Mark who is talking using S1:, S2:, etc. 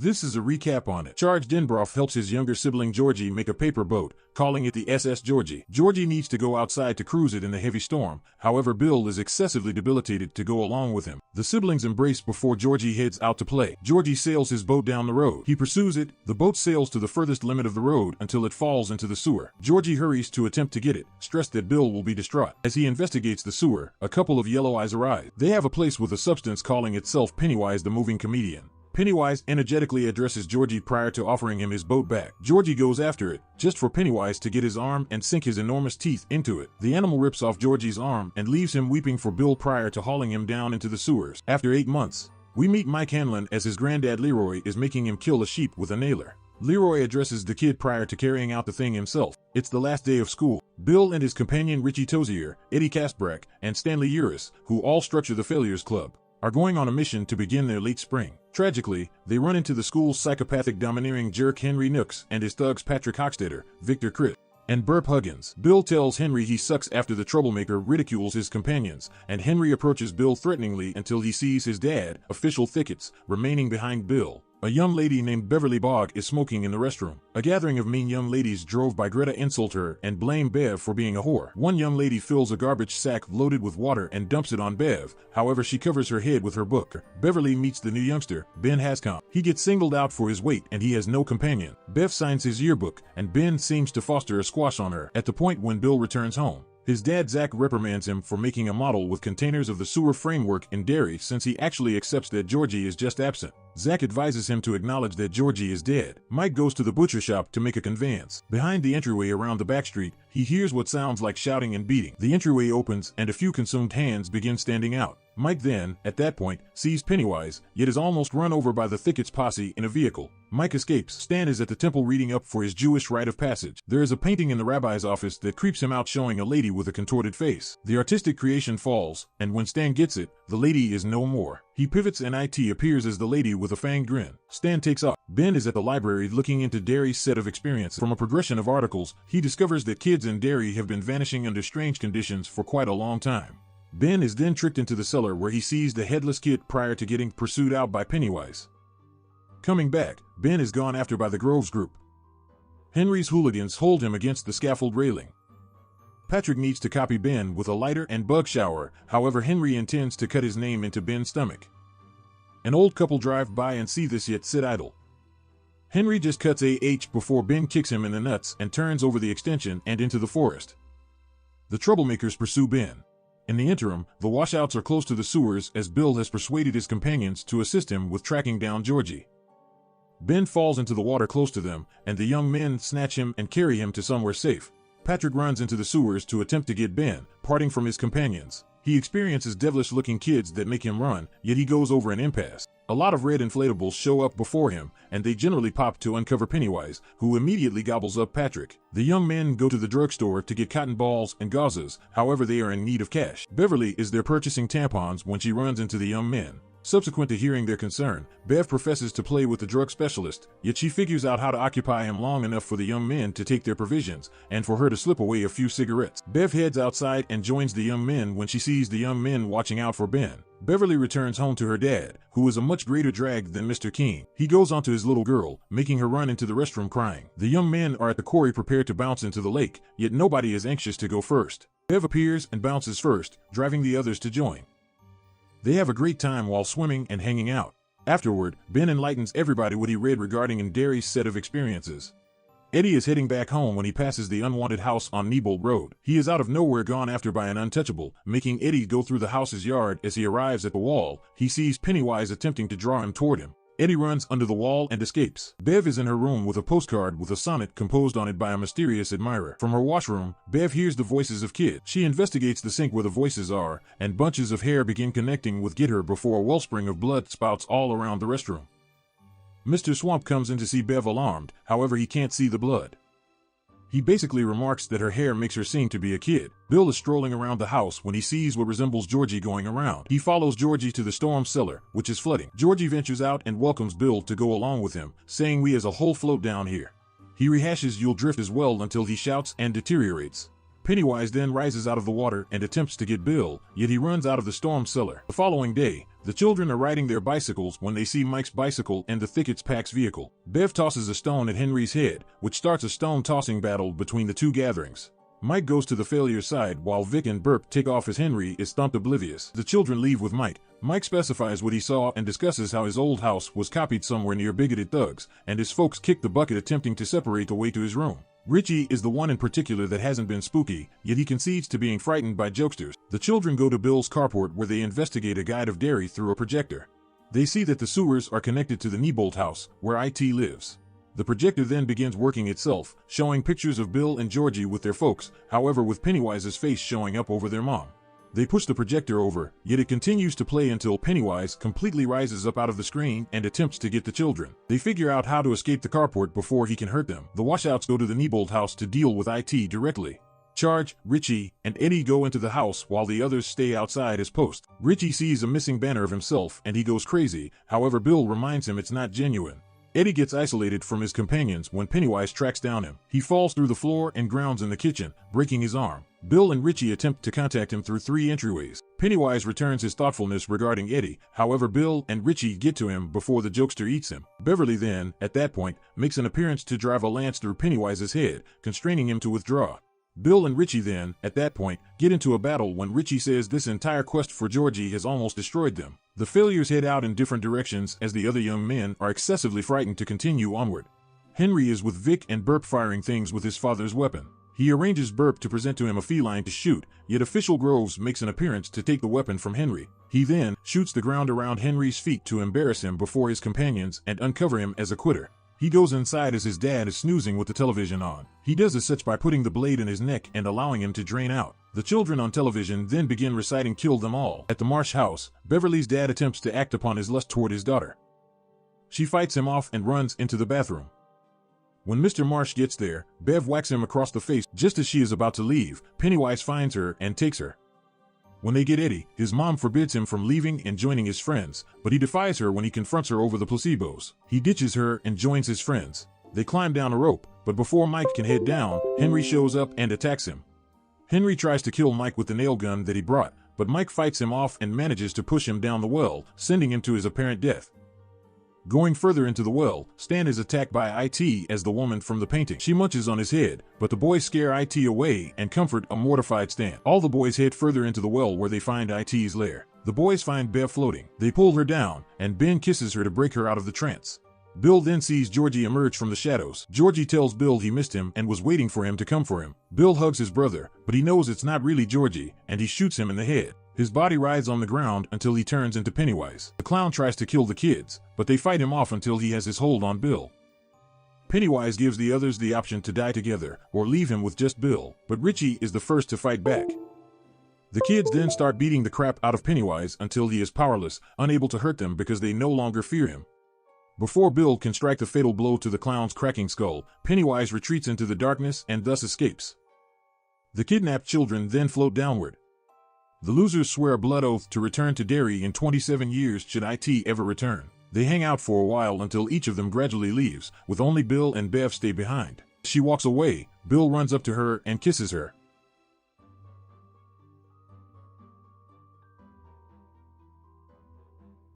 S1: This is a recap on it. Charge Denbrough helps his younger sibling Georgie make a paper boat, calling it the SS Georgie. Georgie needs to go outside to cruise it in the heavy storm, however Bill is excessively debilitated to go along with him. The siblings embrace before Georgie heads out to play. Georgie sails his boat down the road. He pursues it. The boat sails to the furthest limit of the road until it falls into the sewer. Georgie hurries to attempt to get it, stressed that Bill will be distraught. As he investigates the sewer, a couple of yellow eyes arrive. They have a place with a substance calling itself Pennywise the moving comedian. Pennywise energetically addresses Georgie prior to offering him his boat back. Georgie goes after it, just for Pennywise to get his arm and sink his enormous teeth into it. The animal rips off Georgie's arm and leaves him weeping for Bill prior to hauling him down into the sewers. After 8 months, we meet Mike Hanlon as his granddad Leroy is making him kill a sheep with a nailer. Leroy addresses the kid prior to carrying out the thing himself. It's the last day of school. Bill and his companion Richie Tozier, Eddie Casbrack, and Stanley Uris, who all structure the Failures Club, are going on a mission to begin their late spring. Tragically, they run into the school's psychopathic domineering jerk Henry Nooks and his thugs Patrick Hochstetter, Victor Critt, and Burp Huggins. Bill tells Henry he sucks after the troublemaker ridicules his companions, and Henry approaches Bill threateningly until he sees his dad, Official Thickets, remaining behind Bill. A young lady named Beverly Bogg is smoking in the restroom. A gathering of mean young ladies drove by Greta insult her and blame Bev for being a whore. One young lady fills a garbage sack loaded with water and dumps it on Bev, however she covers her head with her book. Beverly meets the new youngster, Ben Hascom. He gets singled out for his weight and he has no companion. Bev signs his yearbook, and Ben seems to foster a squash on her. At the point when Bill returns home, his dad Zach reprimands him for making a model with containers of the sewer framework in Derry since he actually accepts that Georgie is just absent. Zach advises him to acknowledge that Georgie is dead. Mike goes to the butcher shop to make a conveyance. Behind the entryway around the back street, he hears what sounds like shouting and beating. The entryway opens and a few consumed hands begin standing out. Mike then, at that point, sees Pennywise, yet is almost run over by the Thickets posse in a vehicle. Mike escapes. Stan is at the temple reading up for his Jewish rite of passage. There is a painting in the rabbi's office that creeps him out showing a lady with a contorted face. The artistic creation falls, and when Stan gets it, the lady is no more. He pivots and it appears as the lady with a fanged grin. Stan takes off. Ben is at the library looking into Derry's set of experiences. From a progression of articles, he discovers that kids in Derry have been vanishing under strange conditions for quite a long time. Ben is then tricked into the cellar where he sees the headless kid prior to getting pursued out by Pennywise. Coming back, Ben is gone after by the Groves group. Henry's hooligans hold him against the scaffold railing. Patrick needs to copy Ben with a lighter and bug shower, however Henry intends to cut his name into Ben's stomach. An old couple drive by and see this yet sit idle. Henry just cuts before Ben kicks him in the nuts and turns over the extension and into the forest. The troublemakers pursue Ben. In the interim, the washouts are close to the sewers as Bill has persuaded his companions to assist him with tracking down Georgie. Ben falls into the water close to them, and the young men snatch him and carry him to somewhere safe. Patrick runs into the sewers to attempt to get Ben, parting from his companions. He experiences devilish-looking kids that make him run, yet he goes over an impasse. A lot of red inflatables show up before him, and they generally pop to uncover Pennywise, who immediately gobbles up Patrick. The young men go to the drugstore to get cotton balls and gauzes, however they are in need of cash. Beverly is there purchasing tampons when she runs into the young men. Subsequent to hearing their concern, Bev professes to play with the drug specialist, yet she figures out how to occupy him long enough for the young men to take their provisions, and for her to slip away a few cigarettes. Bev heads outside and joins the young men when she sees the young men watching out for Ben. Beverly returns home to her dad, who is a much greater drag than Mr. King. He goes onto his little girl, making her run into the restroom crying. The young men are at the quarry prepared to bounce into the lake, yet nobody is anxious to go first. Bev appears and bounces first, driving the others to join. They have a great time while swimming and hanging out. Afterward, Ben enlightens everybody what he read regarding Derry's set of experiences. Eddie is heading back home when he passes the unwanted house on Nebold Road. He is out of nowhere gone after by an untouchable, making Eddie go through the house's yard. As he arrives at the wall, he sees Pennywise attempting to draw him toward him. Eddie runs under the wall and escapes. Bev is in her room with a postcard with a sonnet composed on it by a mysterious admirer. From her washroom, Bev hears the voices of kids. She investigates the sink where the voices are, and bunches of hair begin connecting with Get Her before a wellspring of blood spouts all around the restroom. Mr. Swamp comes in to see Bev alarmed, however he can't see the blood. He basically remarks that her hair makes her seem to be a kid. Bill is strolling around the house when he sees what resembles Georgie going around. He follows Georgie to the storm cellar, which is flooding. Georgie ventures out and welcomes Bill to go along with him, saying we as a whole float down here. He rehashes you'll drift as well until he shouts and deteriorates. Pennywise then rises out of the water and attempts to get Bill, yet he runs out of the storm cellar. The following day, the children are riding their bicycles when they see Mike's bicycle and the thickets pack's vehicle. Bev tosses a stone at Henry's head, which starts a stone-tossing battle between the two gatherings. Mike goes to the failure's side while Vic and Burp take off as Henry is thumped oblivious. The children leave with Mike. Mike specifies what he saw and discusses how his old house was copied somewhere near bigoted thugs, and his folks kicked the bucket attempting to separate the way to his room. Richie is the one in particular that hasn't been spooky, yet he concedes to being frightened by jokesters. The children go to Bill's carport where they investigate a guide of Derry through a projector. They see that the sewers are connected to the Neibolt house, where IT lives. The projector then begins working itself, showing pictures of Bill and Georgie with their folks, however with Pennywise's face showing up over their mom. They push the projector over, yet it continues to play until Pennywise completely rises up out of the screen and attempts to get the children. They figure out how to escape the carport before he can hurt them. The washouts go to the Neibolt house to deal with IT directly. Charge, Richie, and Eddie go into the house while the others stay outside as post. Richie sees a missing banner of himself and he goes crazy, however Bill reminds him it's not genuine. Eddie gets isolated from his companions when Pennywise tracks down him. He falls through the floor and grounds in the kitchen, breaking his arm. Bill and Richie attempt to contact him through 3 entryways. Pennywise returns his thoughtfulness regarding Eddie, however Bill and Richie get to him before the jokester eats him. Beverly then, at that point, makes an appearance to drive a lance through Pennywise's head, constraining him to withdraw. Bill and Richie then, at that point, get into a battle when Richie says this entire quest for Georgie has almost destroyed them. The failures head out in different directions as the other young men are excessively frightened to continue onward. Henry is with Vic and Burp firing things with his father's weapon. He arranges Burp to present to him a feline to shoot, yet official Groves makes an appearance to take the weapon from Henry. He then shoots the ground around Henry's feet to embarrass him before his companions and uncover him as a quitter. He goes inside as his dad is snoozing with the television on. He does as such by putting the blade in his neck and allowing him to drain out. The children on television then begin reciting Kill Them All. At the Marsh house, Beverly's dad attempts to act upon his lust toward his daughter. She fights him off and runs into the bathroom. When Mr. Marsh gets there, Bev whacks him across the face just as she is about to leave. Pennywise finds her and takes her. When they get Eddie, his mom forbids him from leaving and joining his friends, but he defies her when he confronts her over the placebos. He ditches her and joins his friends. They climb down a rope, but before Mike can head down, Henry shows up and attacks him. Henry tries to kill Mike with the nail gun that he brought, but Mike fights him off and manages to push him down the well, sending him to his apparent death. Going further into the well, Stan is attacked by IT as the woman from the painting. She munches on his head, but the boys scare IT away and comfort a mortified Stan. All the boys head further into the well where they find IT's lair. The boys find Bev floating. They pull her down, and Ben kisses her to break her out of the trance. Bill then sees Georgie emerge from the shadows. Georgie tells Bill he missed him and was waiting for him to come for him. Bill hugs his brother, but he knows it's not really Georgie, and he shoots him in the head. His body rides on the ground until he turns into Pennywise. The clown tries to kill the kids, but they fight him off until he has his hold on Bill. Pennywise gives the others the option to die together or leave him with just Bill, but Richie is the first to fight back. The kids then start beating the crap out of Pennywise until he is powerless, unable to hurt them because they no longer fear him. Before Bill can strike the fatal blow to the clown's cracking skull, Pennywise retreats into the darkness and thus escapes. The kidnapped children then float downward. The losers swear a blood oath to return to Derry in 27 years should IT ever return. They hang out for a while until each of them gradually leaves, with only Bill and Bev stay behind. She walks away, Bill runs up to her and kisses her.